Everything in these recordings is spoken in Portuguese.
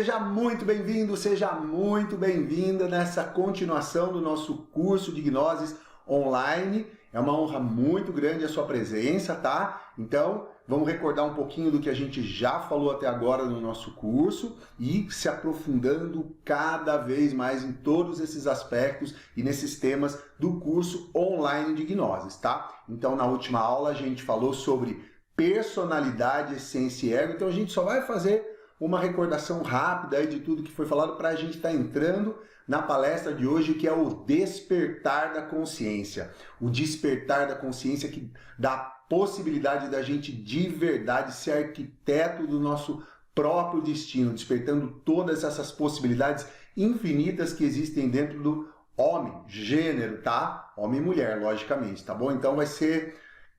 Seja muito bem-vindo, seja muito bem-vinda nessa continuação do nosso curso de Gnoses online. É uma honra muito grande a sua presença, tá? Então, vamos recordar um pouquinho do que a gente já falou até agora no nosso curso e se aprofundando cada vez mais em todos esses aspectos e nesses temas do curso online de Gnoses, tá? Então, na última aula a gente falou sobre personalidade, essência e ego, então a gente só vai fazer uma recordação rápida aí de tudo que foi falado para a gente estar entrando na palestra de hoje, que é o despertar da consciência. O despertar da consciência que dá a possibilidade da gente de verdade ser arquiteto do nosso próprio destino, despertando todas essas possibilidades infinitas que existem dentro do homem, gênero, tá? Homem e mulher, logicamente, tá bom? Então vai ser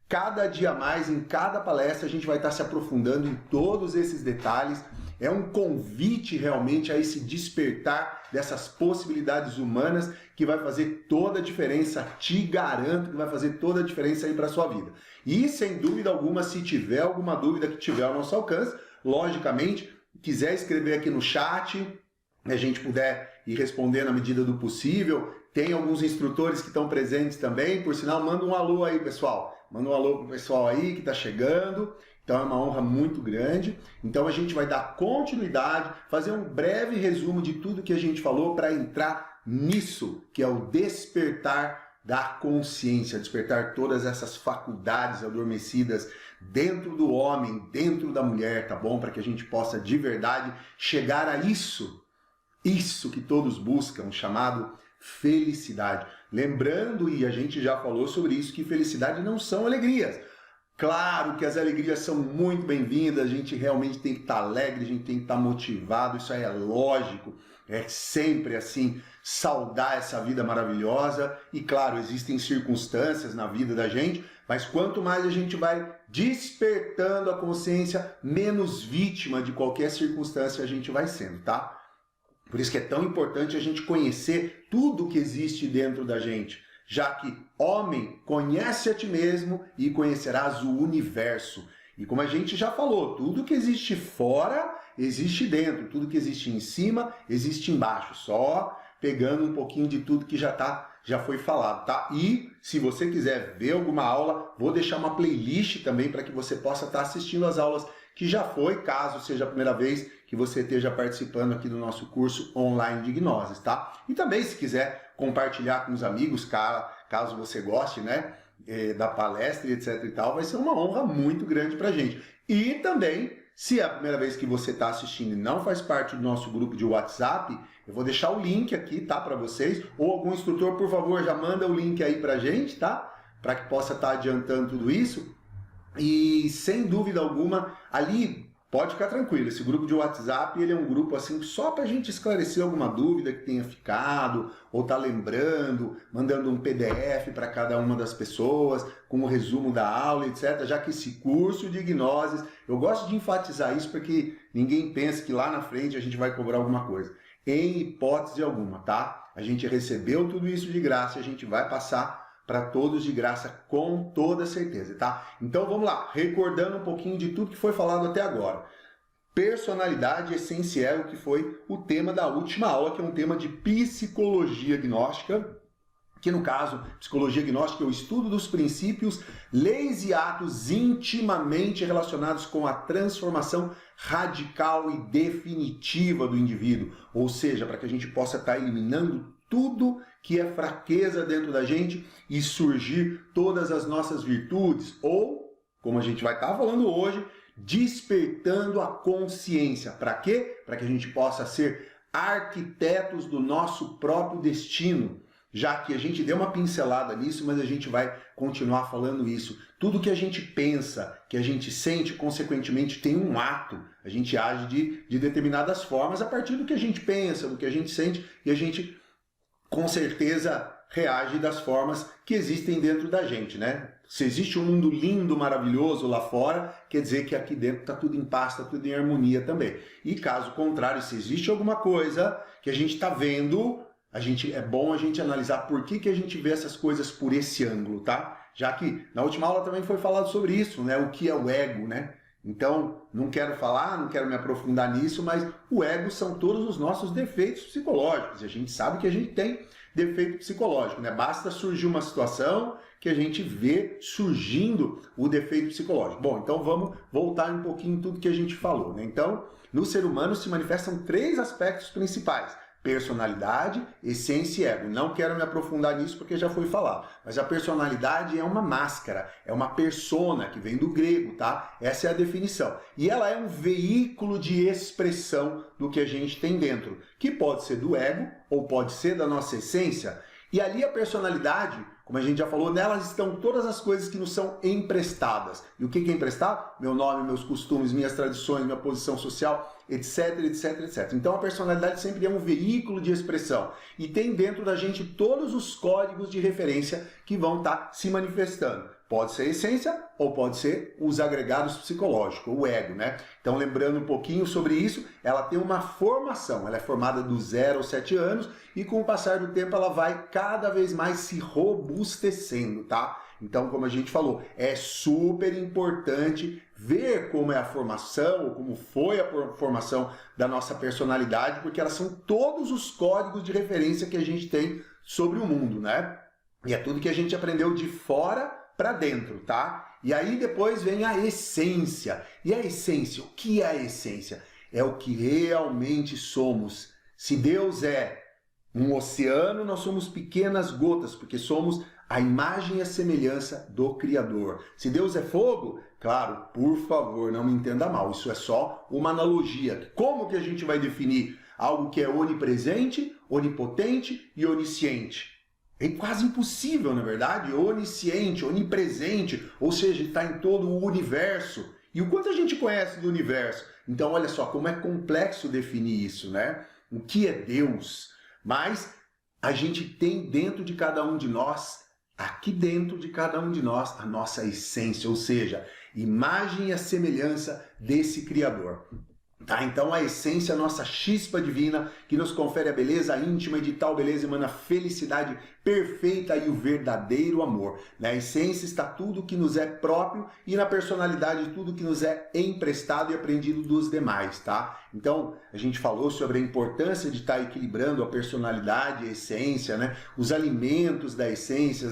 cada dia mais, em cada palestra, a gente vai estar se aprofundando em todos esses detalhes. É um convite realmente a esse despertar dessas possibilidades humanas que vai fazer toda a diferença, te garanto que vai fazer toda a diferença aí para a sua vida. E sem dúvida alguma, se tiver alguma dúvida que tiver ao nosso alcance, logicamente, quiser escrever aqui no chat, a gente puder ir respondendo à medida do possível. Tem alguns instrutores que estão presentes também, por sinal, manda um alô aí, pessoal. Manda um alô pro pessoal aí que está chegando. Então é uma honra muito grande. Então a gente vai dar continuidade, fazer um breve resumo de tudo que a gente falou para entrar nisso, que é o despertar da consciência, despertar todas essas faculdades adormecidas dentro do homem, dentro da mulher, tá bom? Para que a gente possa de verdade chegar a isso que todos buscam, chamado felicidade. Lembrando, e a gente já falou sobre isso, que felicidade não são alegrias. Claro que as alegrias são muito bem-vindas, a gente realmente tem que estar alegre, a gente tem que estar motivado, isso aí é lógico, é sempre assim, saudar essa vida maravilhosa. E claro, existem circunstâncias na vida da gente, mas quanto mais a gente vai despertando a consciência, menos vítima de qualquer circunstância a gente vai sendo, tá? Por isso que é tão importante a gente conhecer tudo que existe dentro da gente, já que, homem, conhece a ti mesmo e conhecerás o universo. E como a gente já falou, tudo que existe fora, existe dentro. Tudo que existe em cima, existe embaixo. Só pegando um pouquinho de tudo que já foi falado, tá? E se você quiser ver alguma aula, vou deixar uma playlist também para que você possa estar assistindo as aulas que já foi, caso seja a primeira vez que você esteja participando aqui do nosso curso online de Gnoses, tá? E também, se quiser compartilhar com os amigos, caso você goste, né, da palestra e etc e tal, vai ser uma honra muito grande pra gente. E também, se é a primeira vez que você está assistindo e não faz parte do nosso grupo de WhatsApp, eu vou deixar o link aqui, tá, para vocês, ou algum instrutor, por favor, já manda o link aí pra gente, tá? Para que possa estar adiantando tudo isso. E sem dúvida alguma, ali pode ficar tranquilo, esse grupo de WhatsApp ele é um grupo assim só para a gente esclarecer alguma dúvida que tenha ficado, ou tá lembrando, mandando um PDF para cada uma das pessoas, com o resumo da aula, etc. Já que esse curso de Gnoses, eu gosto de enfatizar isso para que ninguém pense que lá na frente a gente vai cobrar alguma coisa. Em hipótese alguma, tá? A gente recebeu tudo isso de graça e a gente vai passar para todos de graça, com toda certeza, tá? Então vamos lá, recordando um pouquinho de tudo que foi falado até agora. Personalidade, essência e ego, que foi o tema da última aula, que é um tema de psicologia gnóstica, que no caso, psicologia gnóstica é o estudo dos princípios, leis e atos intimamente relacionados com a transformação radical e definitiva do indivíduo, ou seja, para que a gente possa estar eliminando tudo que é fraqueza dentro da gente e surgir todas as nossas virtudes, ou, como a gente vai estar falando hoje, despertando a consciência. Para quê? Para que a gente possa ser arquitetos do nosso próprio destino. Já que a gente deu uma pincelada nisso, mas a gente vai continuar falando isso. Tudo que a gente pensa, que a gente sente, consequentemente tem um ato. A gente age de determinadas formas a partir do que a gente pensa, do que a gente sente, e a gente com certeza reage das formas que existem dentro da gente, né? Se existe um mundo lindo, maravilhoso lá fora, quer dizer que aqui dentro está tudo em paz, está tudo em harmonia também. E caso contrário, se existe alguma coisa que a gente está vendo, é bom a gente analisar por que a gente vê essas coisas por esse ângulo, tá? Já que na última aula também foi falado sobre isso, né? O que é o ego, né? Então, não quero falar, não quero me aprofundar nisso, mas o ego são todos os nossos defeitos psicológicos. E a gente sabe que a gente tem defeito psicológico, né? Basta surgir uma situação que a gente vê surgindo o defeito psicológico. Bom, então vamos voltar um pouquinho em tudo que a gente falou, né? Então, no ser humano se manifestam 3 aspectos principais: personalidade, essência e ego. Não quero me aprofundar nisso porque já foi falado. Mas a personalidade é uma máscara, é uma persona, que vem do grego, tá? Essa é a definição. E ela é um veículo de expressão do que a gente tem dentro, que pode ser do ego ou pode ser da nossa essência. E ali a personalidade, como a gente já falou, nelas estão todas as coisas que nos são emprestadas. E o que é emprestado? Meu nome, meus costumes, minhas tradições, minha posição social, etc, etc, etc. Então a personalidade sempre é um veículo de expressão. E tem dentro da gente todos os códigos de referência que vão estar se manifestando. Pode ser a essência ou pode ser os agregados psicológicos, o ego, né? Então, lembrando um pouquinho sobre isso, ela tem uma formação, ela é formada do 0 aos 7 anos e com o passar do tempo ela vai cada vez mais se robustecendo, tá? Então, como a gente falou, é super importante ver como é a formação, ou como foi a formação da nossa personalidade, porque elas são todos os códigos de referência que a gente tem sobre o mundo, né? E é tudo que a gente aprendeu de fora para dentro, tá? E aí depois vem a essência. E a essência, o que é a essência? É o que realmente somos. Se Deus é um oceano, nós somos pequenas gotas, porque somos a imagem e a semelhança do Criador. Se Deus é fogo, claro, por favor, não me entenda mal, isso é só uma analogia. Como que a gente vai definir algo que é onipresente, onipotente e onisciente? É quase impossível, na verdade, onisciente, onipresente, ou seja, está em todo o universo. E o quanto a gente conhece do universo? Então, olha só como é complexo definir isso, né? O que é Deus? Mas a gente tem dentro de cada um de nós, aqui dentro de cada um de nós, a nossa essência, ou seja, imagem e a semelhança desse Criador. Tá? Então a essência é a nossa chispa divina que nos confere a beleza íntima e de tal beleza emana a felicidade perfeita e o verdadeiro amor. Na essência está tudo que nos é próprio e na personalidade tudo que nos é emprestado e aprendido dos demais, tá? Então a gente falou sobre a importância de estar equilibrando a personalidade e a essência, né? Os alimentos da essência,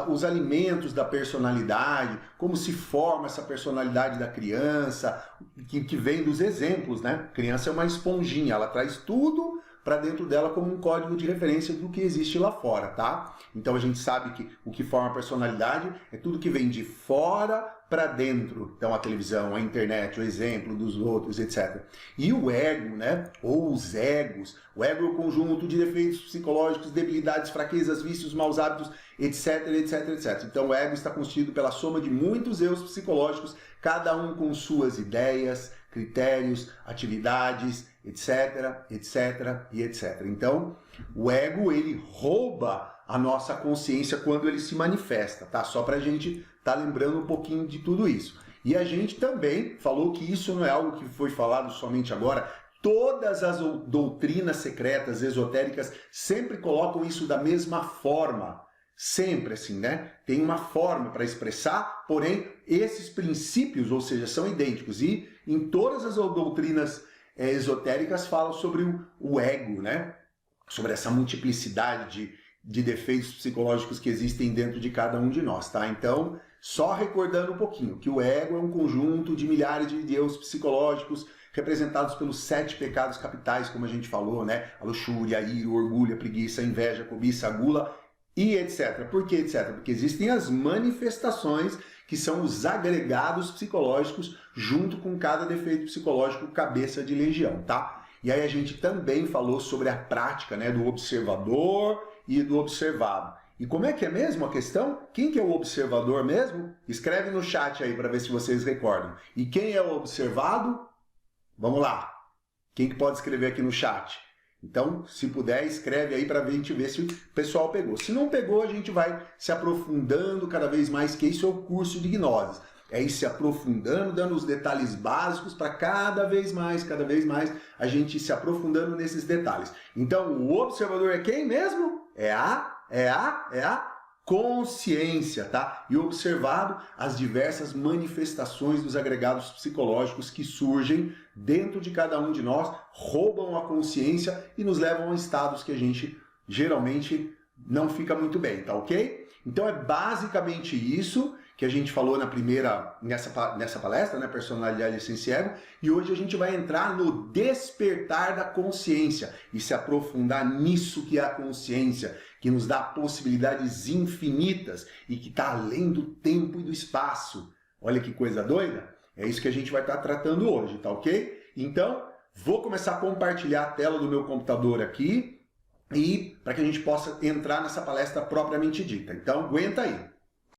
os alimentos da personalidade, como se forma essa personalidade da criança, que vem dos exemplos, né? A criança é uma esponjinha, ela traz tudo para dentro dela como um código de referência do que existe lá fora, tá? Então a gente sabe que o que forma a personalidade é tudo que vem de fora para dentro. Então a televisão, a internet, o exemplo dos outros, etc. E o ego, né? Ou os egos. O ego é o conjunto de defeitos psicológicos, debilidades, fraquezas, vícios, maus hábitos, etc, etc, etc. Então o ego está constituído pela soma de muitos erros psicológicos, cada um com suas ideias, critérios, atividades, etc, etc e etc. Então, o ego, ele rouba a nossa consciência quando ele se manifesta, tá? Só pra gente tá lembrando um pouquinho de tudo isso. E a gente também falou que isso não é algo que foi falado somente agora. Todas as doutrinas secretas, esotéricas, sempre colocam isso da mesma forma. Sempre assim, né? Tem uma forma para expressar, porém, esses princípios, ou seja, são idênticos. E em todas as doutrinas esotéricas falam sobre o ego, né? Sobre essa multiplicidade de defeitos psicológicos que existem dentro de cada um de nós, tá? Então, só recordando um pouquinho, que o ego é um conjunto de milhares de erros psicológicos representados pelos 7 pecados capitais, como a gente falou, né? A luxúria, a ira, o orgulho, a preguiça, a inveja, a cobiça, a gula e etc. Por que etc? Porque existem as manifestações que são os agregados psicológicos junto com cada defeito psicológico cabeça de legião, tá? E aí a gente também falou sobre a prática, né, do observador e do observado. E como é que é mesmo a questão? Quem que é o observador mesmo? Escreve no chat aí para ver se vocês recordam. E quem é o observado? Vamos lá. Quem que pode escrever aqui no chat? Então, se puder, escreve aí para a gente ver se o pessoal pegou. Se não pegou, a gente vai se aprofundando cada vez mais, que isso é o curso de gnoses. É ir se aprofundando, dando os detalhes básicos para cada vez mais a gente se aprofundando nesses detalhes. Então, o observador é quem mesmo? É a consciência, tá? E observado as diversas manifestações dos agregados psicológicos que surgem dentro de cada um de nós, roubam a consciência e nos levam a estados que a gente geralmente não fica muito bem, tá ok? Então é basicamente isso que a gente falou nessa palestra, né, Personalidade Essência Ego, e hoje a gente vai entrar no despertar da consciência e se aprofundar nisso que é a consciência, que nos dá possibilidades infinitas e que está além do tempo e do espaço. Olha que coisa doida! É isso que a gente vai estar tratando hoje, tá ok? Então, vou começar a compartilhar a tela do meu computador aqui e para que a gente possa entrar nessa palestra propriamente dita. Então, aguenta aí.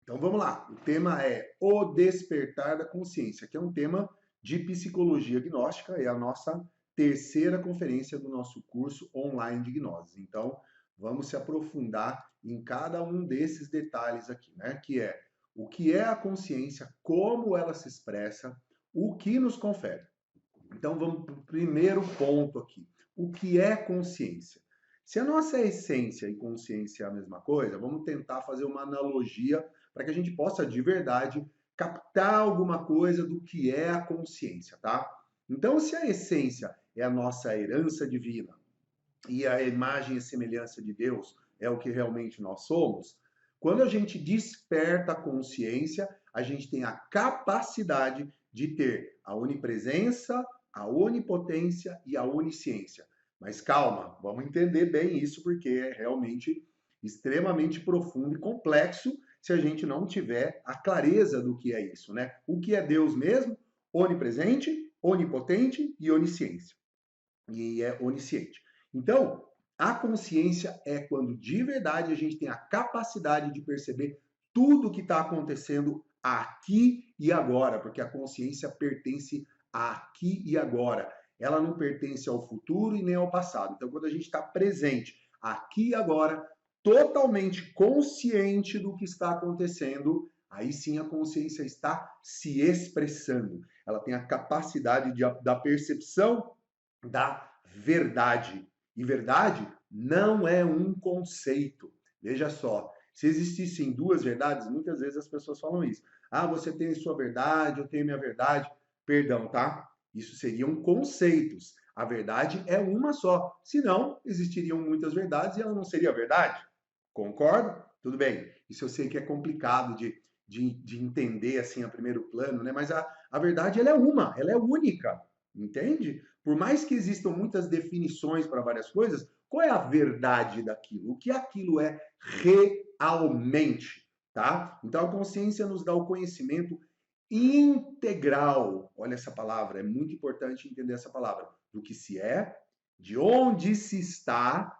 Então vamos lá, o tema é o despertar da consciência, que é um tema de psicologia gnóstica, é a nossa terceira conferência do nosso curso online de gnose. Então vamos se aprofundar em cada um desses detalhes aqui, né? Que é o que é a consciência, como ela se expressa, o que nos confere. Então vamos para o primeiro ponto aqui. O que é consciência? Se a nossa essência e consciência é a mesma coisa, vamos tentar fazer uma analogia para que a gente possa de verdade captar alguma coisa do que é a consciência, tá? Então, se a essência é a nossa herança divina e a imagem e semelhança de Deus é o que realmente nós somos, quando a gente desperta a consciência, a gente tem a capacidade de ter a onipresença, a onipotência e a onisciência. Mas calma, vamos entender bem isso, porque é realmente extremamente profundo e complexo se a gente não tiver a clareza do que é isso, né? O que é Deus mesmo? Onipresente, onipotente e onisciência. E é onisciente. Então, a consciência é quando de verdade a gente tem a capacidade de perceber tudo o que está acontecendo aqui e agora, porque a consciência pertence a aqui e agora. Ela não pertence ao futuro e nem ao passado. Então, quando a gente está presente aqui e agora, totalmente consciente do que está acontecendo, aí sim a consciência está se expressando. Ela tem a capacidade da percepção da verdade. E verdade não é um conceito. Veja só, se existissem duas verdades, muitas vezes as pessoas falam isso. Ah, você tem a sua verdade, eu tenho a minha verdade. Perdão, tá? Isso seriam conceitos. A verdade é uma só. Senão, existiriam muitas verdades e ela não seria verdade. Concordo? Tudo bem. Isso eu sei que é complicado de entender assim a primeiro plano, né? Mas a verdade ela é uma, ela é única. Entende? Por mais que existam muitas definições para várias coisas, qual é a verdade daquilo? O que aquilo é realmente, tá? Então a consciência nos dá o conhecimento integral. Olha essa palavra, é muito importante entender essa palavra. Do que se é, de onde se está,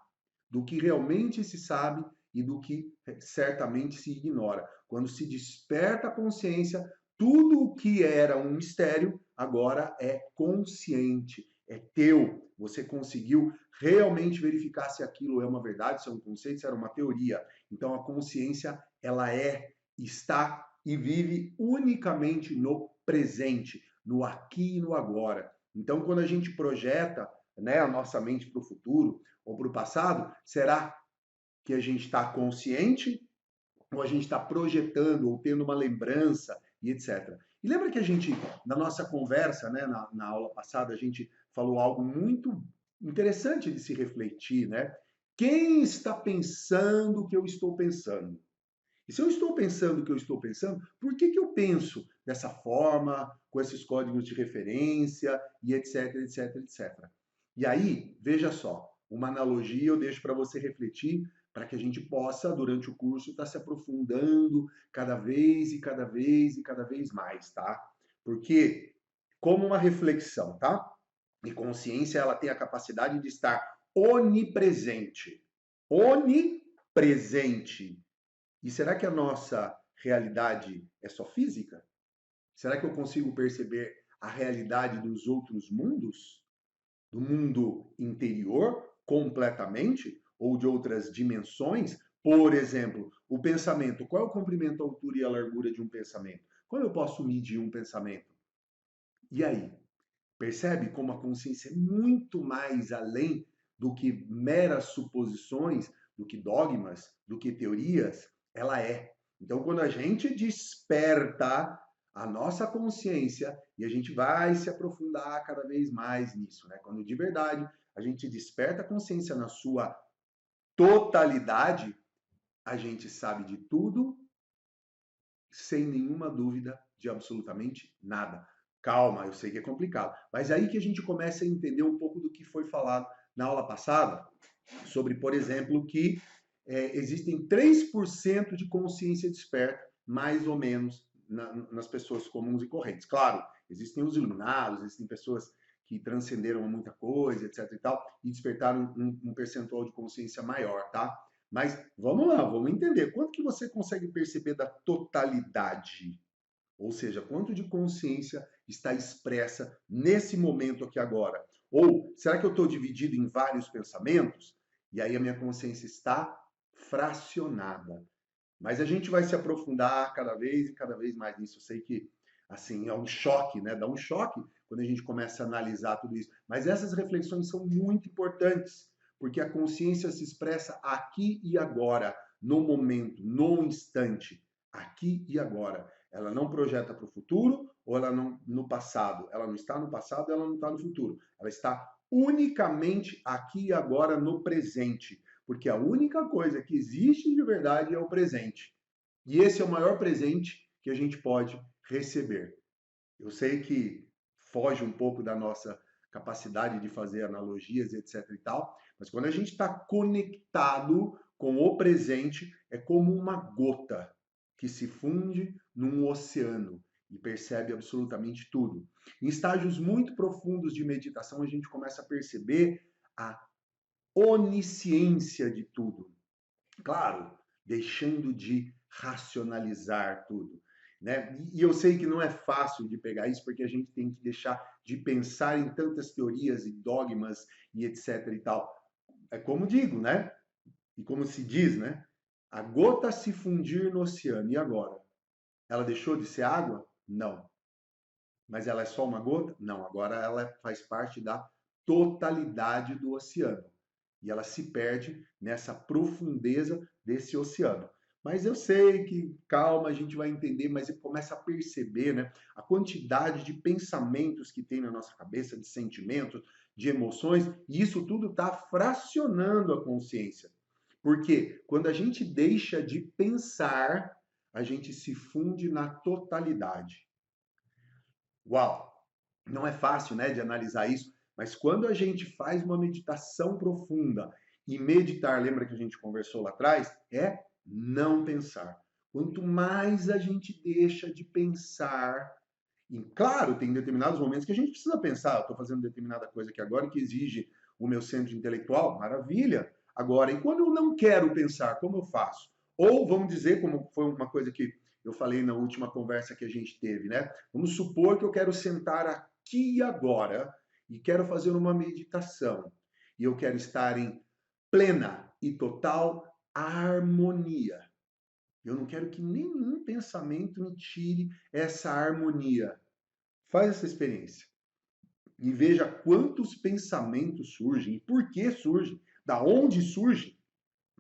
do que realmente se sabe e do que certamente se ignora. Quando se desperta a consciência, tudo o que era um mistério agora é consciente, é teu. Você conseguiu realmente verificar se aquilo é uma verdade, se é um conceito, se era uma teoria. Então a consciência, ela está e vive unicamente no presente, no aqui e no agora. Então quando a gente projeta, né, a nossa mente para o futuro ou para o passado, será que a gente está consciente ou a gente está projetando ou tendo uma lembrança e etc. E lembra que a gente, na nossa conversa, né, na aula passada, a gente falou algo muito interessante de se refletir, né? Quem está pensando o que eu estou pensando? E se eu estou pensando o que eu estou pensando, por que eu penso dessa forma, com esses códigos de referência e etc, etc, etc. E aí, veja só, uma analogia eu deixo para você refletir, para que a gente possa, durante o curso, estar se aprofundando cada vez e cada vez e cada vez mais, tá? Porque, como uma reflexão, tá? E consciência, ela tem a capacidade de estar onipresente. Onipresente. E será que a nossa realidade é só física? Será que eu consigo perceber a realidade dos outros mundos? Do mundo interior completamente? Ou de outras dimensões? Por exemplo, o pensamento. Qual é o comprimento, a altura e a largura de um pensamento? Como eu posso medir um pensamento? E aí? Percebe como a consciência é muito mais além do que meras suposições, do que dogmas, do que teorias? ela é. Então, quando a gente desperta a nossa consciência e a gente vai se aprofundar cada vez mais nisso, né? Quando de verdade a gente desperta a consciência na sua totalidade, a gente sabe de tudo sem nenhuma dúvida de absolutamente nada. Calma, eu sei que é complicado, mas é aí que a gente começa a entender um pouco do que foi falado na aula passada, sobre, por exemplo, que existem 3% de consciência desperta, mais ou menos, nas pessoas comuns e correntes. Claro, existem os iluminados, existem pessoas que transcenderam muita coisa, etc e tal, e despertaram um percentual de consciência maior, tá? Mas vamos lá, vamos entender. Quanto que você consegue perceber da totalidade? Ou seja, quanto de consciência está expressa nesse momento aqui agora? Ou será que eu estou dividido em vários pensamentos? E aí a minha consciência está fracionada. Mas a gente vai se aprofundar cada vez e cada vez mais nisso. Eu sei que assim é um choque, né? Dá um choque quando a gente começa a analisar tudo isso. Mas essas reflexões são muito importantes, porque a consciência se expressa aqui e agora, no momento, no instante, aqui e agora. Ela não projeta para o futuro ou ela não no passado. Ela não está no passado, ela não está no futuro. Ela está unicamente aqui e agora no presente, porque a única coisa que existe de verdade é o presente. E esse é o maior presente que a gente pode receber. Eu sei que foge um pouco da nossa capacidade de fazer analogias, etc e tal, mas quando a gente está conectado com o presente, é como uma gota que se funde num oceano e percebe absolutamente tudo. Em estágios muito profundos de meditação, a gente começa a perceber a onisciência de tudo. Claro, deixando de racionalizar tudo. Né? E eu sei que não é fácil de pegar isso, porque a gente tem que deixar de pensar em tantas teorias e dogmas e etc e tal. É como digo, né? E como se diz, né? A gota se fundir no oceano. E agora? Ela deixou de ser água? Não. Mas ela é só uma gota? Não. Agora ela faz parte da totalidade do oceano. E ela se perde nessa profundeza desse oceano. Mas eu sei que, calma, a gente vai entender, mas você começa a perceber, né, a quantidade de pensamentos que tem na nossa cabeça, de sentimentos, de emoções, e isso tudo está fracionando a consciência. Porque quando a gente deixa de pensar, a gente se funde na totalidade. Uau! Não é fácil, né, de analisar isso, mas quando a gente faz uma meditação profunda e meditar, lembra que a gente conversou lá atrás, é não pensar. Quanto mais a gente deixa de pensar, e claro, tem determinados momentos que a gente precisa pensar, estou fazendo determinada coisa aqui agora que exige o meu centro intelectual, maravilha. Agora, e quando eu não quero pensar, como eu faço? Ou vamos dizer, como foi uma coisa que eu falei na última conversa que a gente teve, né? Vamos supor que eu quero sentar aqui e agora e quero fazer uma meditação. E eu quero estar em plena e total harmonia. Eu não quero que nenhum pensamento me tire essa harmonia. Faz essa experiência e veja quantos pensamentos surgem e por que surgem, da onde surgem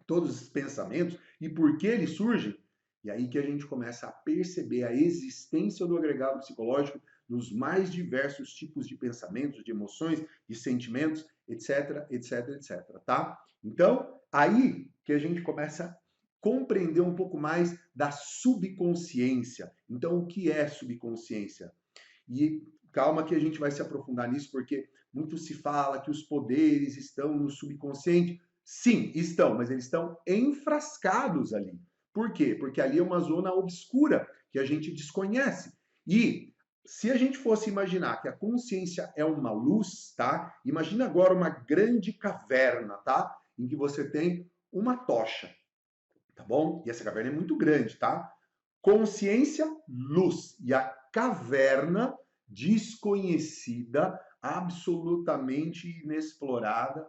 todos esses pensamentos e por que eles surgem. E aí que a gente começa a perceber a existência do agregado psicológico nos mais diversos tipos de pensamentos, de emoções, de sentimentos, etc, etc, etc, tá? Então, aí que a gente começa a compreender um pouco mais da subconsciência. Então, o que é subconsciência? E calma que a gente vai se aprofundar nisso, porque muito se fala que os poderes estão no subconsciente. Sim, estão, mas eles estão enfrascados ali. Por quê? Porque ali é uma zona obscura que a gente desconhece. E se a gente fosse imaginar que a consciência é uma luz, tá? Imagina agora uma grande caverna, tá? Em que você tem uma tocha, tá bom? E essa caverna é muito grande, tá? Consciência, luz. E a caverna desconhecida, absolutamente inexplorada,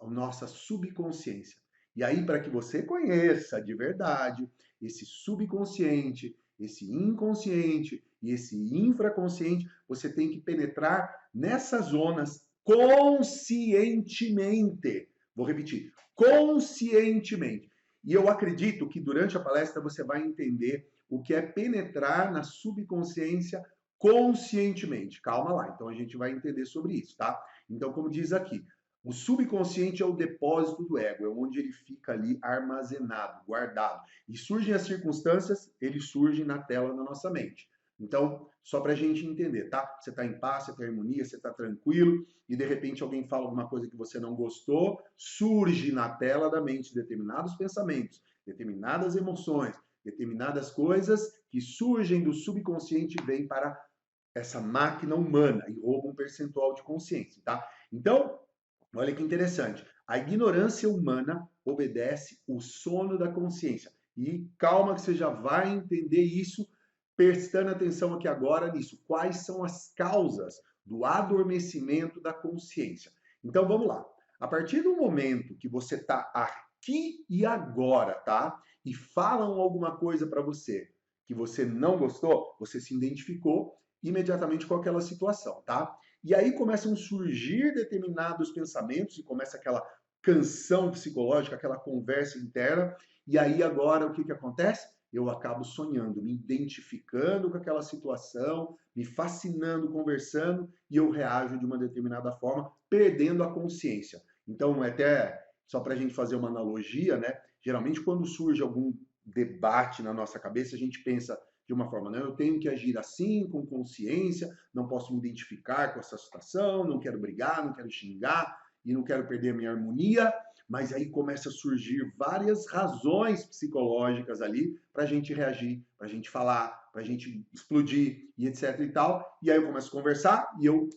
a nossa subconsciência. E aí, para que você conheça de verdade esse subconsciente, esse inconsciente e esse infraconsciente, você tem que penetrar nessas zonas conscientemente. Vou repetir, conscientemente. E eu acredito que durante a palestra você vai entender o que é penetrar na subconsciência conscientemente. Calma lá, então a gente vai entender sobre isso, tá? Então, como diz aqui, o subconsciente é o depósito do ego, é onde ele fica ali armazenado, guardado. E surgem as circunstâncias, ele surge na tela da nossa mente. Então, só para a gente entender, tá? Você está em paz, você está em harmonia, você está tranquilo, e de repente alguém fala alguma coisa que você não gostou, surge na tela da mente determinados pensamentos, determinadas emoções, determinadas coisas que surgem do subconsciente e vêm para essa máquina humana e roubam um percentual de consciência, tá? Então, olha que interessante. A ignorância humana obedece o sono da consciência. E calma que você já vai entender isso, prestando atenção aqui agora nisso. Quais são as causas do adormecimento da consciência? Então vamos lá. A partir do momento que você está aqui e agora, tá? E falam alguma coisa para você que você não gostou, você se identificou imediatamente com aquela situação, tá? E aí começam a surgir determinados pensamentos e começa aquela canção psicológica, aquela conversa interna. E aí agora o que acontece? Eu acabo sonhando, me identificando com aquela situação, me fascinando, conversando, e eu reajo de uma determinada forma, perdendo a consciência. Então, até só para a gente fazer uma analogia, né? Geralmente, quando surge algum debate na nossa cabeça, a gente pensa de uma forma, não, eu tenho que agir assim, com consciência, não posso me identificar com essa situação, não quero brigar, não quero xingar e não quero perder a minha harmonia, mas aí começa a surgir várias razões psicológicas ali para a gente reagir, para a gente falar, para a gente explodir e etc e tal, e aí eu começo a conversar e eu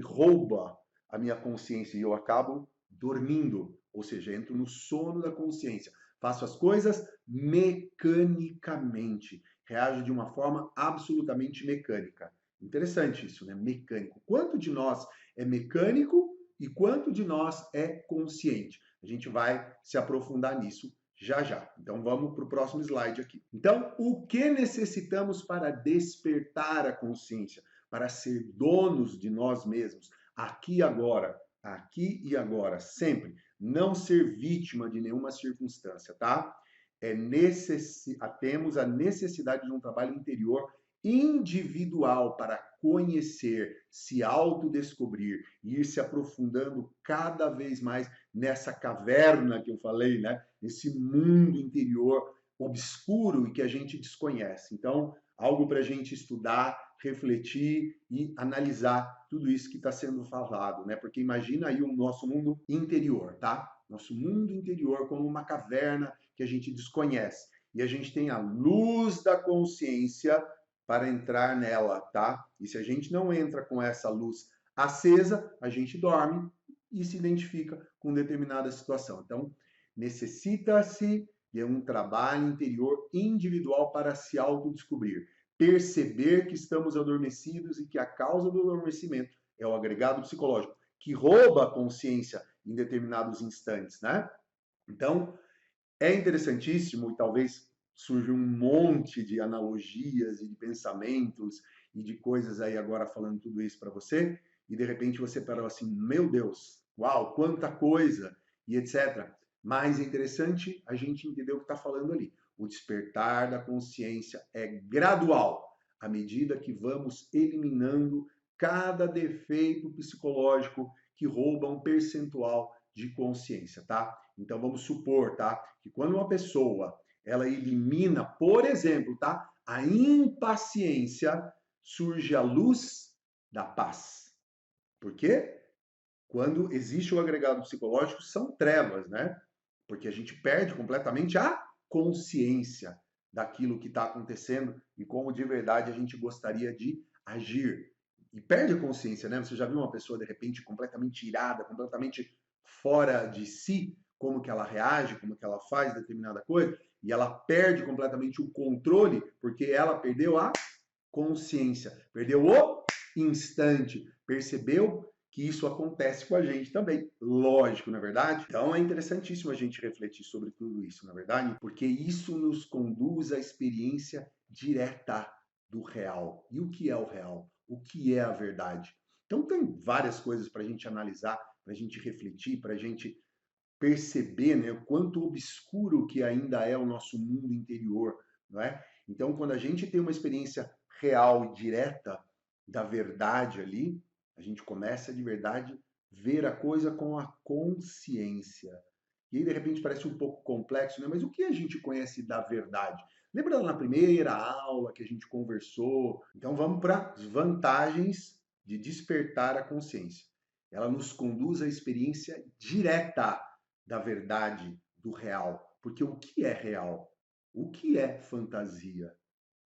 rouba a minha consciência e eu acabo dormindo, ou seja, entro no sono da consciência. Faço as coisas mecanicamente. Reajo de uma forma absolutamente mecânica. Interessante isso, né? Mecânico. Quanto de nós é mecânico e quanto de nós é consciente? A gente vai se aprofundar nisso já já. Então vamos para o próximo slide aqui. Então, o que necessitamos para despertar a consciência, para ser donos de nós mesmos, aqui e agora, sempre, não ser vítima de nenhuma circunstância, tá? Temos a necessidade de um trabalho interior individual para conhecer, se autodescobrir e ir se aprofundando cada vez mais nessa caverna que eu falei, né? Nesse mundo interior obscuro e que a gente desconhece. Então, algo para a gente estudar, refletir e analisar tudo isso que está sendo falado, né? Porque imagina aí o nosso mundo interior, tá? Nosso mundo interior como uma caverna que a gente desconhece. E a gente tem a luz da consciência para entrar nela, tá? E se a gente não entra com essa luz acesa, a gente dorme e se identifica com determinada situação. Então, necessita-se de um trabalho interior individual para se autodescobrir. Perceber que estamos adormecidos e que a causa do adormecimento é o agregado psicológico, que rouba a consciência em determinados instantes, né? Então, é interessantíssimo e talvez surja um monte de analogias e de pensamentos e de coisas aí agora falando tudo isso para você e de repente você parou assim, meu Deus, uau, quanta coisa e etc. Mas é interessante a gente entender o que está falando ali. O despertar da consciência é gradual, à medida que vamos eliminando cada defeito psicológico que rouba um percentual de consciência, tá? Então vamos supor, tá, que quando uma pessoa ela elimina, por exemplo, tá, a impaciência, surge a luz da paz. Por quê? Quando existe o agregado psicológico, são trevas, né? Porque a gente perde completamente a consciência daquilo que está acontecendo e como de verdade a gente gostaria de agir. E perde a consciência, né? Você já viu uma pessoa de repente completamente irada, completamente fora de si, como que ela reage, como que ela faz determinada coisa, e ela perde completamente o controle porque ela perdeu a consciência, perdeu o instante, percebeu que isso acontece com a gente também. Lógico, não é verdade? Então é interessantíssimo a gente refletir sobre tudo isso, não é verdade? Porque isso nos conduz à experiência direta do real. E o que é o real? O que é a verdade? Então tem várias coisas para a gente analisar, para a gente refletir, para a gente perceber, né, o quanto obscuro que ainda é o nosso mundo interior, não é? Então, quando a gente tem uma experiência real e direta da verdade ali, a gente começa de verdade ver a coisa com a consciência. E aí, de repente, parece um pouco complexo, né? Mas o que a gente conhece da verdade? Lembra lá na primeira aula que a gente conversou? Então, vamos para as vantagens de despertar a consciência. Ela nos conduz à experiência direta da verdade, do real. Porque o que é real? O que é fantasia?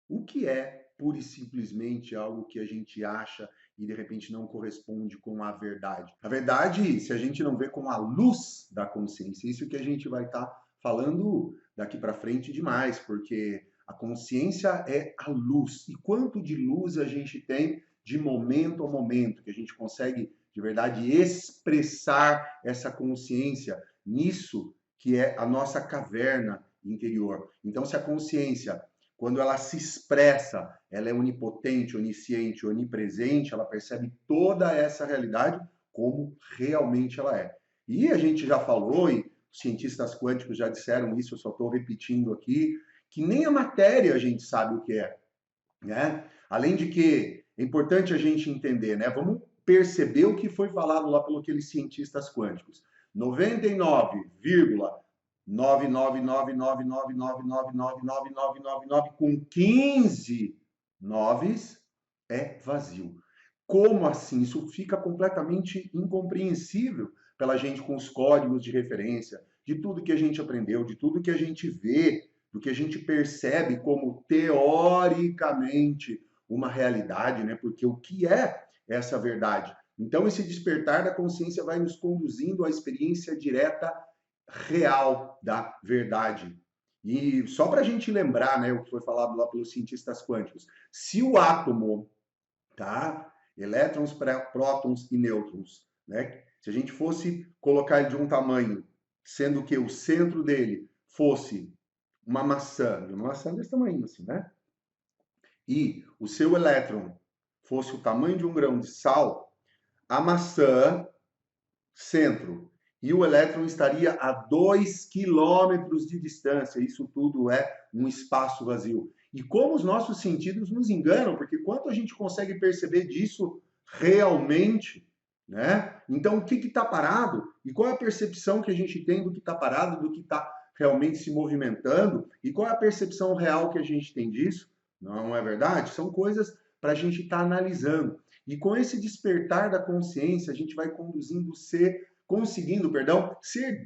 O que é pura e simplesmente algo que a gente acha e de repente não corresponde com a verdade? A verdade, se a gente não vê com a luz da consciência, isso que a gente vai estar falando daqui para frente demais, porque a consciência é a luz. E quanto de luz a gente tem de momento a momento, que a gente consegue de verdade expressar essa consciência nisso que é a nossa caverna interior. Então, se a consciência, quando ela se expressa, ela é onipotente, onisciente, onipresente, ela percebe toda essa realidade como realmente ela é. E a gente já falou, e os cientistas quânticos já disseram isso, eu só estou repetindo aqui, que nem a matéria a gente sabe o que é, né? Além de que é importante a gente entender, né? Vamos perceber o que foi falado lá pelos aqueles cientistas quânticos. 99,99999999999 com 15 noves é vazio. Como assim? Isso fica completamente incompreensível pela gente com os códigos de referência, de tudo que a gente aprendeu, de tudo que a gente vê, do que a gente percebe como teoricamente uma realidade, né? Porque o que é essa verdade? Então, esse despertar da consciência vai nos conduzindo à experiência direta, real da verdade. E só para a gente lembrar, né, o que foi falado lá pelos cientistas quânticos, se o átomo, tá, elétrons, prótons e nêutrons, né, se a gente fosse colocar ele de um tamanho, sendo que o centro dele fosse uma maçã desse tamanho assim, né, e o seu elétron fosse o tamanho de um grão de sal, a maçã, centro, e o elétron estaria a 2 quilômetros de distância. Isso tudo é um espaço vazio. E como os nossos sentidos nos enganam, porque quanto a gente consegue perceber disso realmente, né? Então, o que está parado? E qual é a percepção que a gente tem do que está parado, do que está realmente se movimentando? E qual é a percepção real que a gente tem disso? Não é verdade? São coisas para a gente estar analisando. E com esse despertar da consciência, a gente vai conseguindo, ser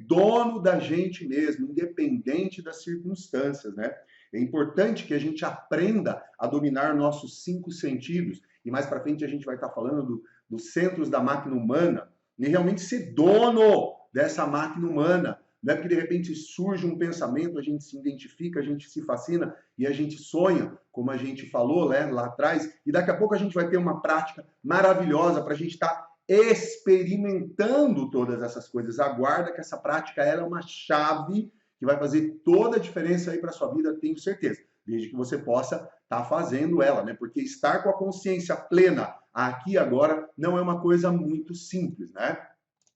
dono da gente mesmo, independente das circunstâncias, né? É importante que a gente aprenda a dominar nossos 5 sentidos. E mais para frente a gente vai estar falando dos centros da máquina humana e realmente ser dono dessa máquina humana. Não é porque de repente surge um pensamento, a gente se identifica, a gente se fascina e a gente sonha, como a gente falou, né, lá atrás, e daqui a pouco a gente vai ter uma prática maravilhosa para a gente estar experimentando todas essas coisas. Aguarda que essa prática ela é uma chave que vai fazer toda a diferença aí para sua vida, tenho certeza. Desde que você possa estar fazendo ela, né? Porque estar com a consciência plena aqui e agora não é uma coisa muito simples, né?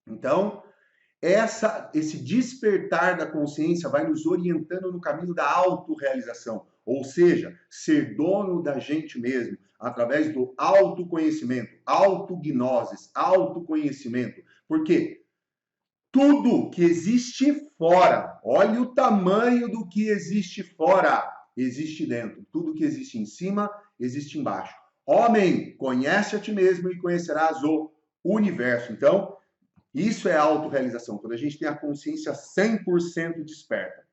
Então, esse despertar da consciência vai nos orientando no caminho da autorrealização, ou seja, ser dono da gente mesmo, através do autoconhecimento, autognoses, autoconhecimento. Porque tudo que existe fora, olha o tamanho do que existe fora, existe dentro. Tudo que existe em cima, existe embaixo. Homem, conhece a ti mesmo e conhecerás o universo. Então, isso é autorrealização, quando a gente tem a consciência 100% desperta.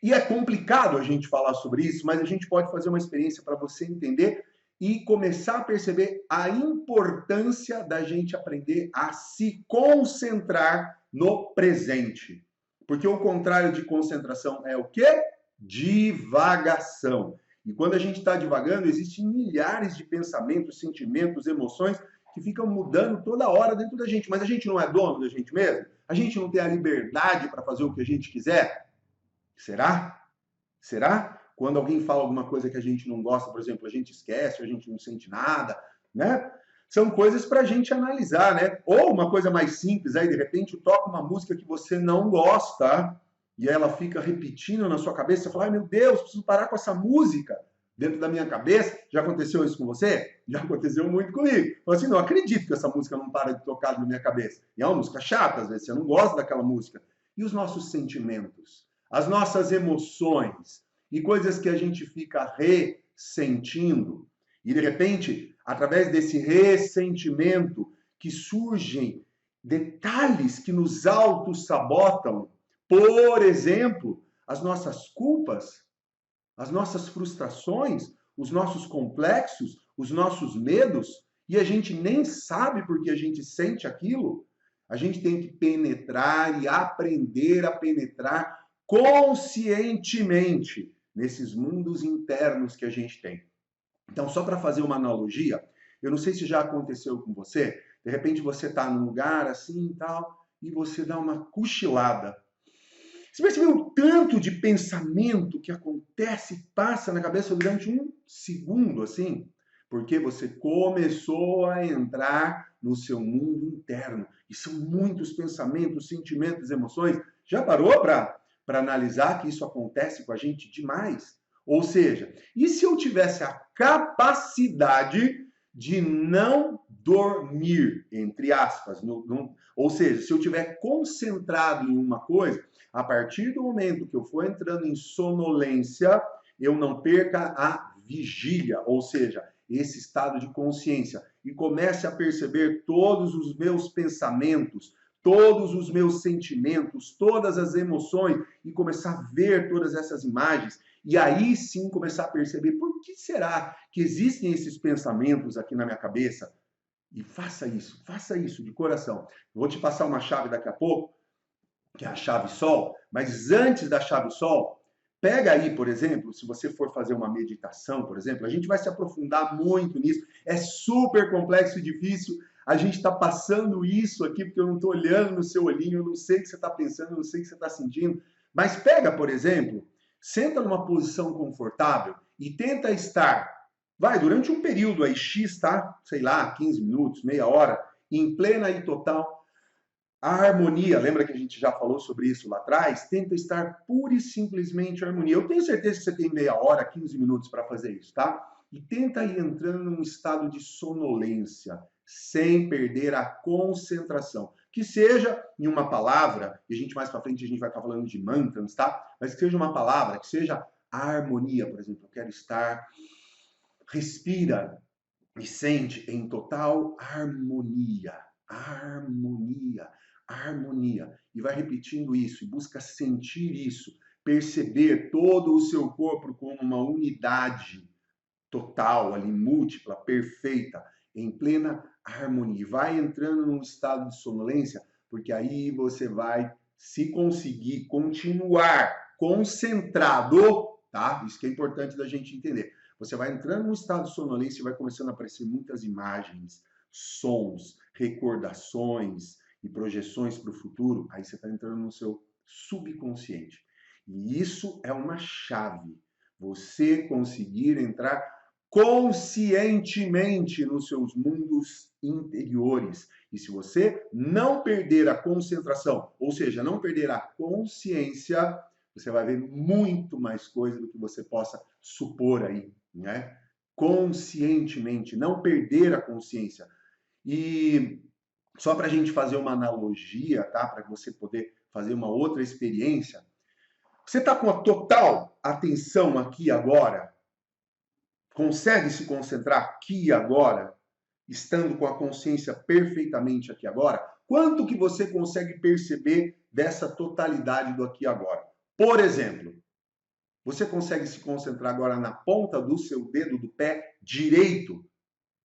E é complicado a gente falar sobre isso, mas a gente pode fazer uma experiência para você entender e começar a perceber a importância da gente aprender a se concentrar no presente. Porque o contrário de concentração é o quê? Divagação. E quando a gente está divagando, existem milhares de pensamentos, sentimentos, emoções que ficam mudando toda hora dentro da gente. Mas a gente não é dono da gente mesmo? A gente não tem a liberdade para fazer o que a gente quiser? Será? Será? Quando alguém fala alguma coisa que a gente não gosta, por exemplo, a gente esquece, a gente não sente nada, né? são coisas para a gente analisar, né? Ou uma coisa mais simples, aí de repente toca uma música que você não gosta e ela fica repetindo na sua cabeça, você fala, ai meu Deus, preciso parar com essa música dentro da minha cabeça. Já aconteceu isso com você? Já aconteceu muito comigo. Falei assim, não acredito que essa música não para de tocar na minha cabeça. E é uma música chata, às vezes você não gosta daquela música. E os nossos sentimentos, as nossas emoções e coisas que a gente fica ressentindo. E de repente, através desse ressentimento que surgem detalhes que nos auto-sabotam, por exemplo, as nossas culpas, as nossas frustrações, os nossos complexos, os nossos medos, e a gente nem sabe porque a gente sente aquilo. A gente tem que penetrar e aprender a penetrar conscientemente nesses mundos internos que a gente tem. Então, só para fazer uma analogia, eu não sei se já aconteceu com você, de repente você está num lugar assim e tal, e você dá uma cochilada. Você percebeu o tanto de pensamento que acontece e passa na cabeça durante um segundo, assim? Porque você começou a entrar no seu mundo interno. E são muitos pensamentos, sentimentos, emoções. Já parou para analisar que isso acontece com a gente demais? Ou seja, e se eu tivesse a capacidade de não dormir, entre aspas, ou seja, se eu estiver concentrado em uma coisa, a partir do momento que eu for entrando em sonolência, eu não perca a vigília, ou seja, esse estado de consciência, e comece a perceber todos os meus pensamentos, todos os meus sentimentos, todas as emoções, e começar a ver todas essas imagens, e aí sim começar a perceber por que será que existem esses pensamentos aqui na minha cabeça. E faça isso de coração. Vou te passar uma chave daqui a pouco, que é a chave Sol, mas antes da chave Sol, pega aí, por exemplo, se você for fazer uma meditação, por exemplo, a gente vai se aprofundar muito nisso, é super complexo e difícil, a gente está passando isso aqui, porque eu não estou olhando no seu olhinho, eu não sei o que você está pensando, eu não sei o que você está sentindo, mas pega, por exemplo, senta numa posição confortável e tenta estar, durante um período aí, X, tá? Sei lá, 15 minutos, meia hora, em plena e total a harmonia. Lembra que a gente já falou sobre isso lá atrás? Tenta estar pura e simplesmente harmonia. Eu tenho certeza que você tem meia hora, 15 minutos para fazer isso, tá? E tenta ir entrando num estado de sonolência, sem perder a concentração. Que seja em uma palavra, e a gente mais para frente a gente vai estar falando de mantras, tá? Mas que seja uma palavra, que seja a harmonia, por exemplo. Eu quero estar, respira e sente em total harmonia. Harmonia, harmonia. E vai repetindo isso, e busca sentir isso, perceber todo o seu corpo como uma unidade total, ali, múltipla, perfeita, em plena harmonia. E vai entrando num estado de sonolência, porque aí você vai, se conseguir continuar concentrado, tá? Isso que é importante da gente entender. Você vai entrando num estado de sonolência e vai começando a aparecer muitas imagens, sons, recordações e projeções para o futuro. Aí você está entrando no seu subconsciente. E isso é uma chave. Você conseguir entrar conscientemente nos seus mundos interiores. E se você não perder a concentração, ou seja, não perder a consciência, você vai ver muito mais coisa do que você possa supor aí, né? Conscientemente, não perder a consciência. E só para a gente fazer uma analogia, tá? Para você poder fazer uma outra experiência, você está com a total atenção aqui agora? Consegue se concentrar aqui agora, estando com a consciência perfeitamente aqui agora? Quanto que você consegue perceber dessa totalidade do aqui agora? Por exemplo, você consegue se concentrar agora na ponta do seu dedo do pé direito?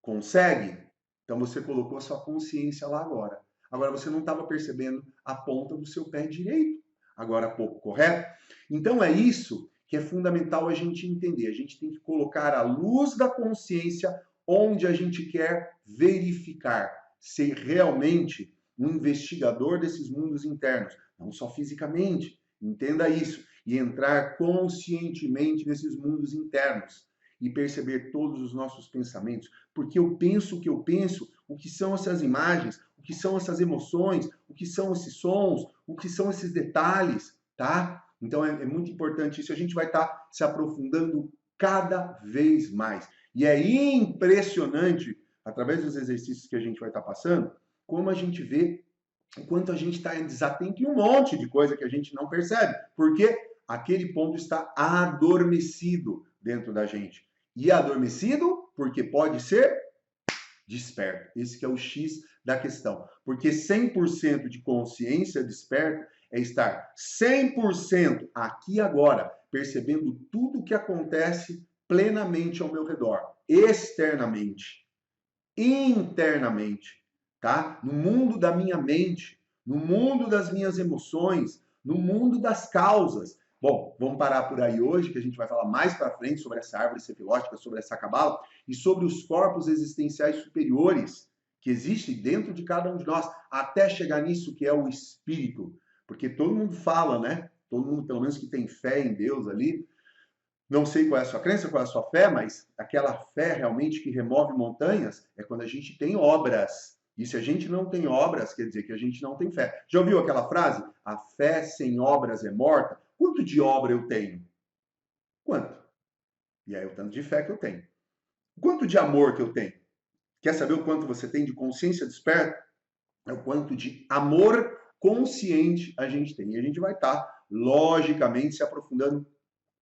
Consegue? Então você colocou a sua consciência lá agora. Agora você não estava percebendo a ponta do seu pé direito agora há pouco, correto? Então é isso que é fundamental a gente entender. A gente tem que colocar a luz da consciência onde a gente quer verificar, ser realmente um investigador desses mundos internos, não só fisicamente, entenda isso, e entrar conscientemente nesses mundos internos. e perceber todos os nossos pensamentos, porque eu penso o que eu penso, o que são essas imagens, o que são essas emoções, o que são esses sons, o que são esses detalhes, tá? Então é muito importante isso, a gente vai estar se aprofundando cada vez mais. E é impressionante, através dos exercícios que a gente vai estar passando, como a gente vê o quanto a gente está desatento em um monte de coisa que a gente não percebe. Porque aquele ponto está adormecido dentro da gente. E adormecido porque pode ser desperto. Esse que é o X da questão. Porque 100% de consciência desperta é estar 100% aqui e agora, percebendo tudo o que acontece plenamente ao meu redor, externamente, internamente, tá? No mundo da minha mente, no mundo das minhas emoções, no mundo das causas. Bom, vamos parar por aí hoje, que a gente vai falar mais para frente sobre essa árvore cefilótica, sobre essa cabala e sobre os corpos existenciais superiores que existem dentro de cada um de nós, até chegar nisso que é o espírito. Porque todo mundo fala, né? Todo mundo, pelo menos que tem fé em Deus ali, não sei qual é a sua crença, qual é a sua fé, mas aquela fé realmente que remove montanhas é quando a gente tem obras. E se a gente não tem obras, quer dizer que a gente não tem fé. Já ouviu aquela frase? A fé sem obras é morta? Quanto de obra eu tenho? Quanto? E aí o tanto de fé que eu tenho. Quanto de amor que eu tenho? Quer saber o quanto você tem de consciência desperta? É o quanto de amor consciente a gente tem. E a gente vai estar, logicamente, se aprofundando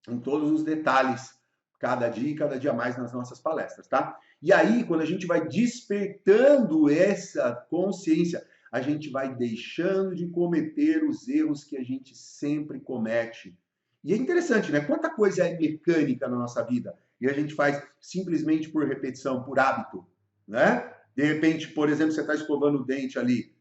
em todos os detalhes, cada dia mais nas nossas palestras, tá? E aí, quando a gente vai despertando essa consciência, a gente vai deixando de cometer os erros que a gente sempre comete. E é interessante, né? Quanta coisa é mecânica na nossa vida e a gente faz simplesmente por repetição, por hábito, né? De repente, por exemplo, você está escovando o dente ali,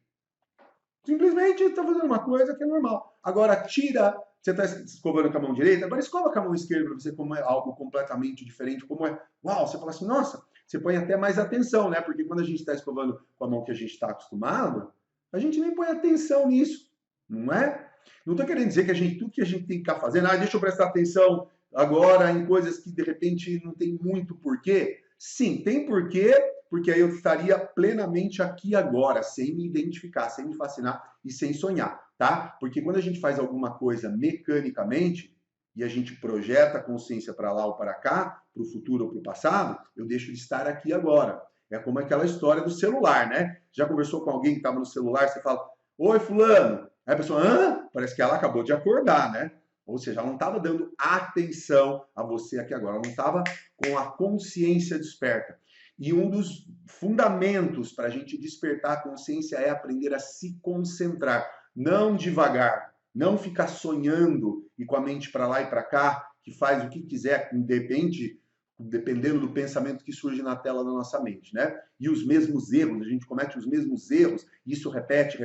simplesmente está fazendo uma coisa que é normal. Agora, tira. Você está escovando com a mão direita, agora escova com a mão esquerda para você como é algo completamente diferente, como é. Uau, você fala assim, nossa, você põe até mais atenção, né? Porque quando a gente está escovando com a mão que a gente está acostumado, a gente nem põe atenção nisso, não é? Não estou querendo dizer que tudo que a gente tem que estar fazendo, deixa eu prestar atenção agora em coisas que de repente não tem muito porquê. Sim, tem porquê, porque aí eu estaria plenamente aqui agora, sem me identificar, sem me fascinar e sem sonhar, tá? Porque quando a gente faz alguma coisa mecanicamente e a gente projeta a consciência para lá ou para cá, para o futuro ou para o passado, eu deixo de estar aqui agora. É como aquela história do celular, né? Já conversou com alguém que estava no celular, você fala, oi, fulano. Aí a pessoa, hã? Parece que ela acabou de acordar, né? Ou seja, ela não estava dando atenção a você aqui agora, ela não estava com a consciência desperta. E um dos fundamentos para a gente despertar a consciência é aprender a se concentrar, não devagar, não ficar sonhando e com a mente para lá e para cá, que faz o que quiser, dependendo do pensamento que surge na tela da nossa mente, né? E os mesmos erros, a gente comete os mesmos erros, e isso repete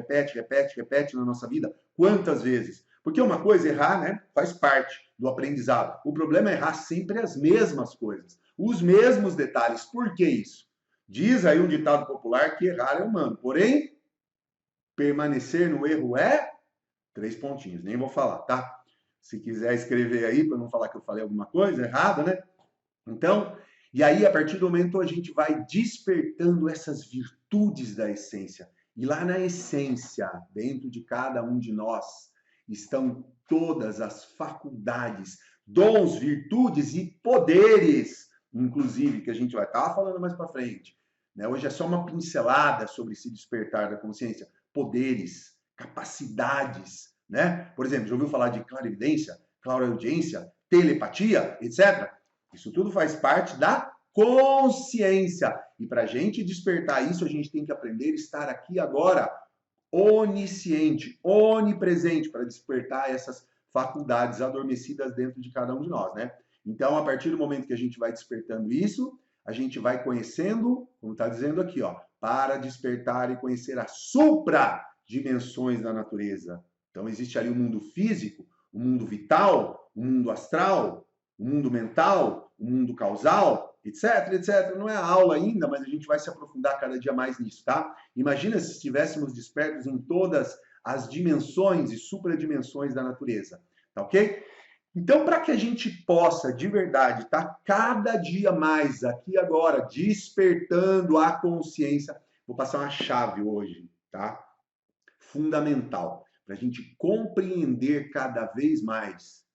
na nossa vida. Quantas vezes? Porque uma coisa, errar, né, faz parte do aprendizado. O problema é errar sempre as mesmas coisas, os mesmos detalhes. Por que isso? Diz aí um ditado popular que errar é humano, porém, permanecer no erro é 3 pontinhos, nem vou falar, tá? Se quiser escrever aí, para não falar que eu falei alguma coisa errada, né? Então, e aí a partir do momento a gente vai despertando essas virtudes da essência. E lá na essência, dentro de cada um de nós, estão todas as faculdades, dons, virtudes e poderes, inclusive, que a gente vai estar falando mais para frente. Né? Hoje é só uma pincelada sobre se despertar da consciência. Poderes, capacidades, né? Por exemplo, já ouviu falar de clarividência, clareaudiência, telepatia, etc.? Isso tudo faz parte da consciência. E para a gente despertar isso, a gente tem que aprender a estar aqui agora, onisciente, onipresente, para despertar essas faculdades adormecidas dentro de cada um de nós, né? Então, a partir do momento que a gente vai despertando isso, a gente vai conhecendo, como está dizendo aqui, ó, para despertar e conhecer as supra-dimensões da natureza. Então, existe ali o mundo físico, o mundo vital, o mundo astral, o mundo mental, o mundo causal, etc, etc. Não é a aula ainda, mas a gente vai se aprofundar cada dia mais nisso, tá? Imagina se estivéssemos despertos em todas as dimensões e supradimensões da natureza, tá ok? Então, para que a gente possa, de verdade, estar cada dia mais aqui agora, despertando a consciência, vou passar uma chave hoje, tá? Fundamental, para a gente compreender cada vez mais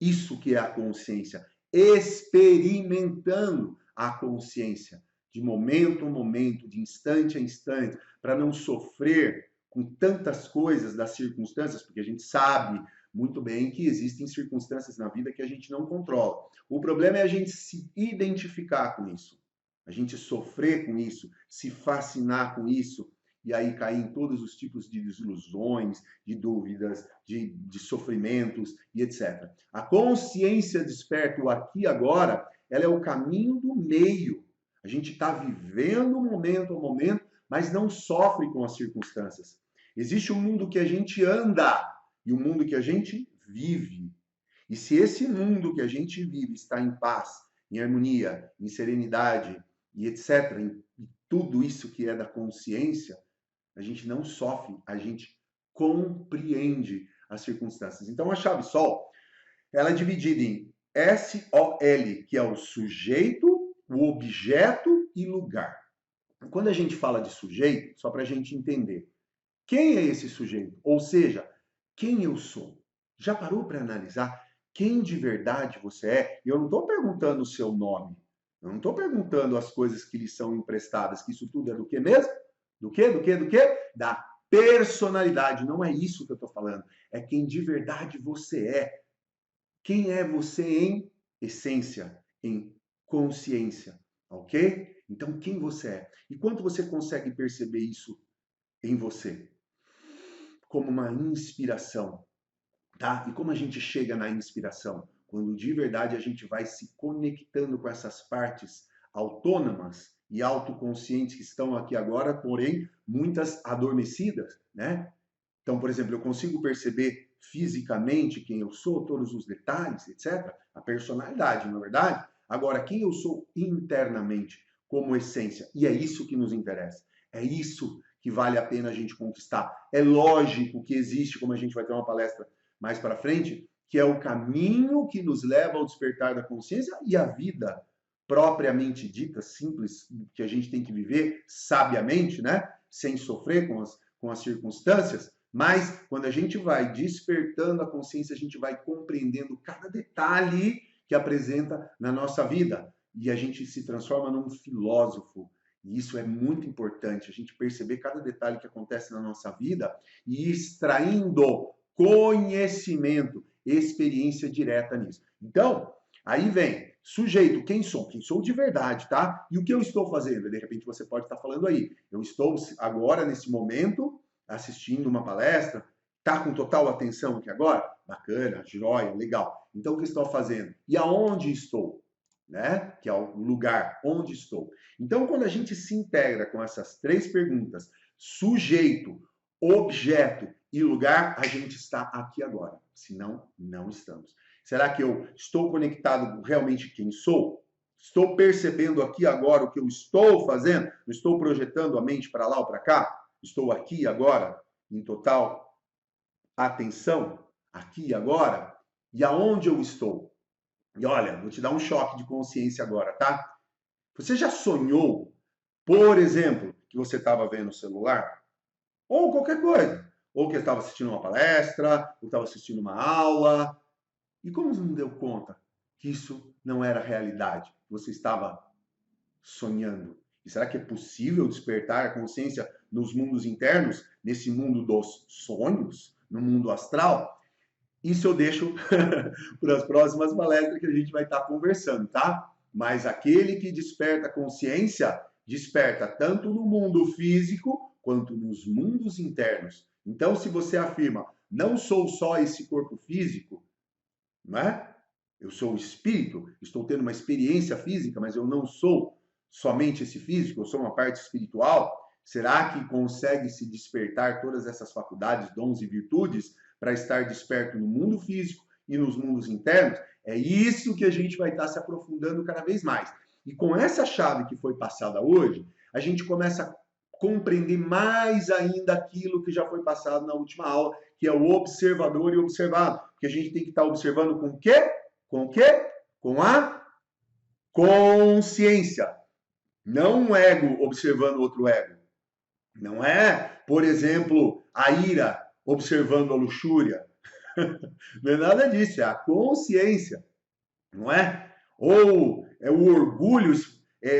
isso que é a consciência, experimentando a consciência, de momento a momento, de instante a instante, para não sofrer com tantas coisas das circunstâncias, porque a gente sabe muito bem que existem circunstâncias na vida que a gente não controla. O problema é a gente se identificar com isso, a gente sofrer com isso, se fascinar com isso, e aí cair em todos os tipos de desilusões, de dúvidas, de sofrimentos e etc. A consciência desperta, o aqui e agora, ela é o caminho do meio. A gente está vivendo o momento a momento, mas não sofre com as circunstâncias. Existe um mundo que a gente anda e um mundo que a gente vive. E se esse mundo que a gente vive está em paz, em harmonia, em serenidade e etc., em tudo isso que é da consciência, a gente não sofre, a gente compreende as circunstâncias. Então, a chave Sol, ela é dividida em S-O-L, que é o sujeito, o objeto e lugar. Quando a gente fala de sujeito, só para a gente entender, quem é esse sujeito? Ou seja, quem eu sou? Já parou para analisar quem de verdade você é? Eu não estou perguntando o seu nome. Eu não estou perguntando as coisas que lhe são emprestadas, que isso tudo é do que mesmo? Do quê? Do quê? Do quê? Da personalidade. Não é isso que eu estou falando. É quem de verdade você é. Quem é você em essência, em consciência, ok? Então, quem você é? E quanto você consegue perceber isso em você? Como uma inspiração, tá? E como a gente chega na inspiração? Quando de verdade a gente vai se conectando com essas partes autônomas e autoconscientes que estão aqui agora, porém muitas adormecidas, né? Então, por exemplo, eu consigo perceber fisicamente quem eu sou, todos os detalhes, etc. A personalidade, na verdade. Agora, quem eu sou internamente, como essência. E é isso que nos interessa. É isso que vale a pena a gente conquistar. É lógico que existe, como a gente vai ter uma palestra mais para frente, que é o caminho que nos leva ao despertar da consciência e a vida propriamente dita, simples, que a gente tem que viver sabiamente, né? Sem sofrer com as circunstâncias. Mas quando a gente vai despertando a consciência, a gente vai compreendendo cada detalhe que apresenta na nossa vida. E a gente se transforma num filósofo. E isso é muito importante, a gente perceber cada detalhe que acontece na nossa vida e extraindo conhecimento, experiência direta nisso. Então, aí vem sujeito, quem sou? Quem sou de verdade, tá? E o que eu estou fazendo? De repente você pode estar falando aí, eu estou agora, nesse momento, assistindo uma palestra, tá com total atenção aqui agora? Bacana, joia, legal. Então, o que estou fazendo? E aonde estou? Né? Que é o lugar onde estou. Então, quando a gente se integra com essas três perguntas, sujeito, objeto e lugar, a gente está aqui agora. Senão, não estamos. Será que eu estou conectado realmente quem sou? Estou percebendo aqui agora o que eu estou fazendo? Não estou projetando a mente para lá ou para cá? Estou aqui agora, em total atenção, aqui e agora? E aonde eu estou? E olha, vou te dar um choque de consciência agora, tá? Você já sonhou, por exemplo, que você estava vendo o celular? Ou qualquer coisa. Ou que estava assistindo uma palestra, ou estava assistindo uma aula. E como você não deu conta que isso não era realidade? Você estava sonhando. E será que é possível despertar a consciência nos mundos internos, nesse mundo dos sonhos, no mundo astral? Isso eu deixo para as próximas palestras que a gente vai estar conversando, tá? Mas aquele que desperta a consciência, desperta tanto no mundo físico quanto nos mundos internos. Então, se você afirma, não sou só esse corpo físico, né? Eu sou o espírito, estou tendo uma experiência física, mas eu não sou somente esse físico, eu sou uma parte espiritual. Será que consegue se despertar todas essas faculdades, dons e virtudes para estar desperto no mundo físico e nos mundos internos? É isso que a gente vai estar se aprofundando cada vez mais. E com essa chave que foi passada hoje, a gente começa a compreender mais ainda aquilo que já foi passado na última aula, que é o observador e observado. Que a gente tem que estar observando com o quê? Com o quê? Com a consciência. Não um ego observando outro ego. Não é, por exemplo, a ira observando a luxúria. Não é nada disso, é a consciência. Não é? Ou é o orgulho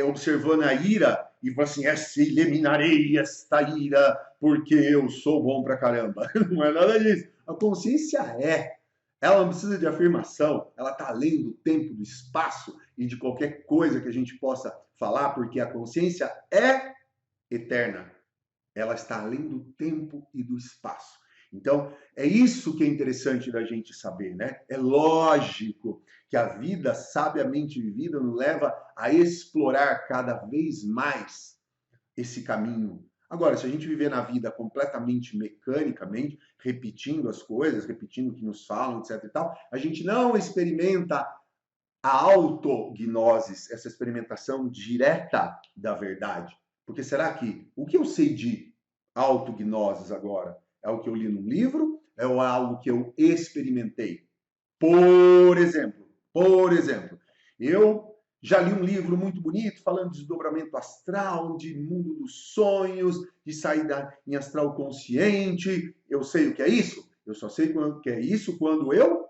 observando a ira e fala assim, eliminarei esta ira porque eu sou bom pra caramba. Não é nada disso. A consciência ela não precisa de afirmação, ela está além do tempo, do espaço e de qualquer coisa que a gente possa falar, porque a consciência é eterna. Ela está além do tempo e do espaço. Então, é isso que é interessante da gente saber, né? É lógico que a vida sabiamente vivida nos leva a explorar cada vez mais esse caminho. Agora, se a gente viver na vida completamente mecanicamente, repetindo as coisas, repetindo o que nos falam, etc e tal, a gente não experimenta a autognose, essa experimentação direta da verdade. Porque será que o que eu sei de autognoses agora é o que eu li num livro? É algo que eu experimentei? Por exemplo, eu já li um livro muito bonito falando de desdobramento astral, de mundo dos sonhos, de saída em astral consciente. Eu sei o que é isso? Eu só sei o que é isso quando eu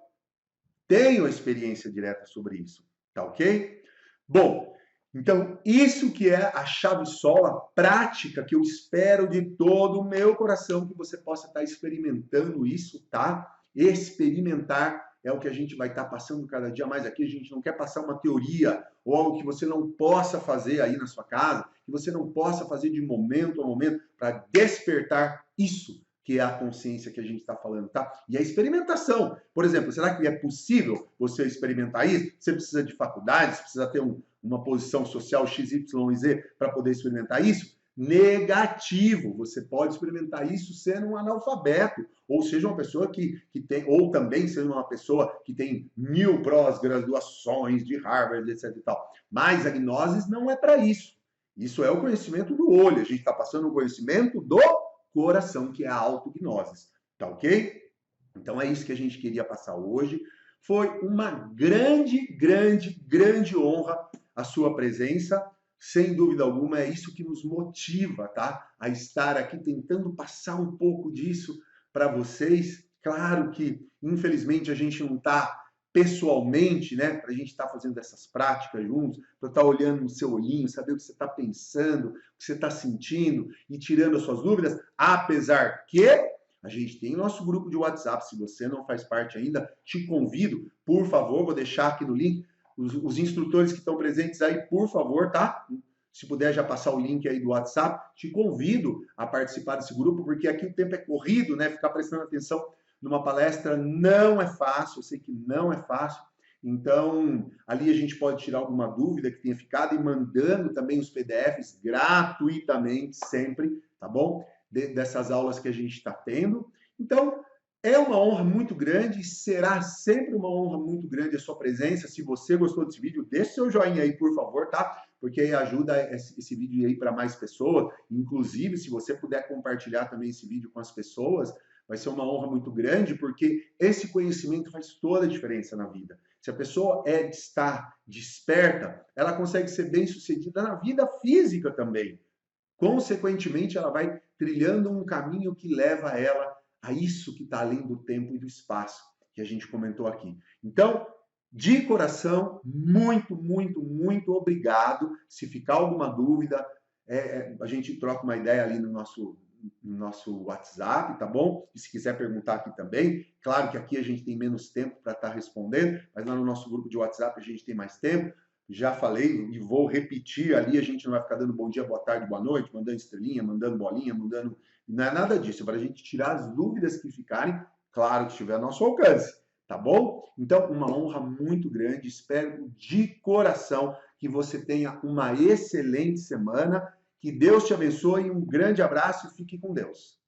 tenho a experiência direta sobre isso. Tá ok? Bom, então isso que é a chave sol, a prática que eu espero de todo o meu coração que você possa estar experimentando isso, tá? Experimentar é o que a gente vai estar passando cada dia mais aqui. A gente não quer passar uma teoria ou algo que você não possa fazer aí na sua casa, que você não possa fazer de momento a momento para despertar isso que é a consciência que a gente está falando, tá? E a experimentação. Por exemplo, será que é possível você experimentar isso? Você precisa de faculdade, você precisa ter uma posição social XYZ para poder experimentar isso? Negativo. Você pode experimentar isso sendo um analfabeto, ou seja, uma pessoa que tem, ou também sendo uma pessoa que tem 1000 pós-graduações de Harvard, etc e tal. Mas a gnose não é para isso. Isso é o conhecimento do olho. A gente está passando o conhecimento do coração, que é a autognose. Tá ok? Então é isso que a gente queria passar hoje. Foi uma grande honra a sua presença. Sem dúvida alguma, é isso que nos motiva, tá? A estar aqui tentando passar um pouco disso para vocês. Claro que, infelizmente, a gente não está pessoalmente, né? Para a gente estar fazendo essas práticas juntos, para estar olhando no seu olhinho, saber o que você está pensando, o que você está sentindo e tirando as suas dúvidas, apesar que a gente tem nosso grupo de WhatsApp. Se você não faz parte ainda, te convido, por favor, vou deixar aqui no link, os instrutores que estão presentes aí, por favor, tá? Se puder já passar o link aí do WhatsApp, te convido a participar desse grupo, porque aqui o tempo é corrido, né? Ficar prestando atenção numa palestra não é fácil, eu sei que não é fácil. Então, ali a gente pode tirar alguma dúvida que tenha ficado e mandando também os PDFs gratuitamente, sempre, tá bom? Dessas aulas que a gente está tendo. Então, é uma honra muito grande, será sempre uma honra muito grande a sua presença. Se você gostou desse vídeo, deixe seu joinha aí, por favor, tá? Porque aí ajuda esse vídeo aí para mais pessoas. Inclusive, se você puder compartilhar também esse vídeo com as pessoas, vai ser uma honra muito grande, porque esse conhecimento faz toda a diferença na vida. Se a pessoa está desperta, ela consegue ser bem-sucedida na vida física também. Consequentemente, ela vai trilhando um caminho que leva ela a isso que está além do tempo e do espaço, que a gente comentou aqui. Então, de coração, muito obrigado. Se ficar alguma dúvida, a gente troca uma ideia ali no nosso WhatsApp, tá bom? E se quiser perguntar aqui também, claro que aqui a gente tem menos tempo para estar respondendo, mas lá no nosso grupo de WhatsApp a gente tem mais tempo. Já falei e vou repetir ali, a gente não vai ficar dando bom dia, boa tarde, boa noite, mandando estrelinha, mandando bolinha, mandando... Não é nada disso, é para a gente tirar as dúvidas que ficarem, claro que estiver ao nosso alcance, tá bom? Então, uma honra muito grande, espero de coração que você tenha uma excelente semana, que Deus te abençoe, um grande abraço e fique com Deus.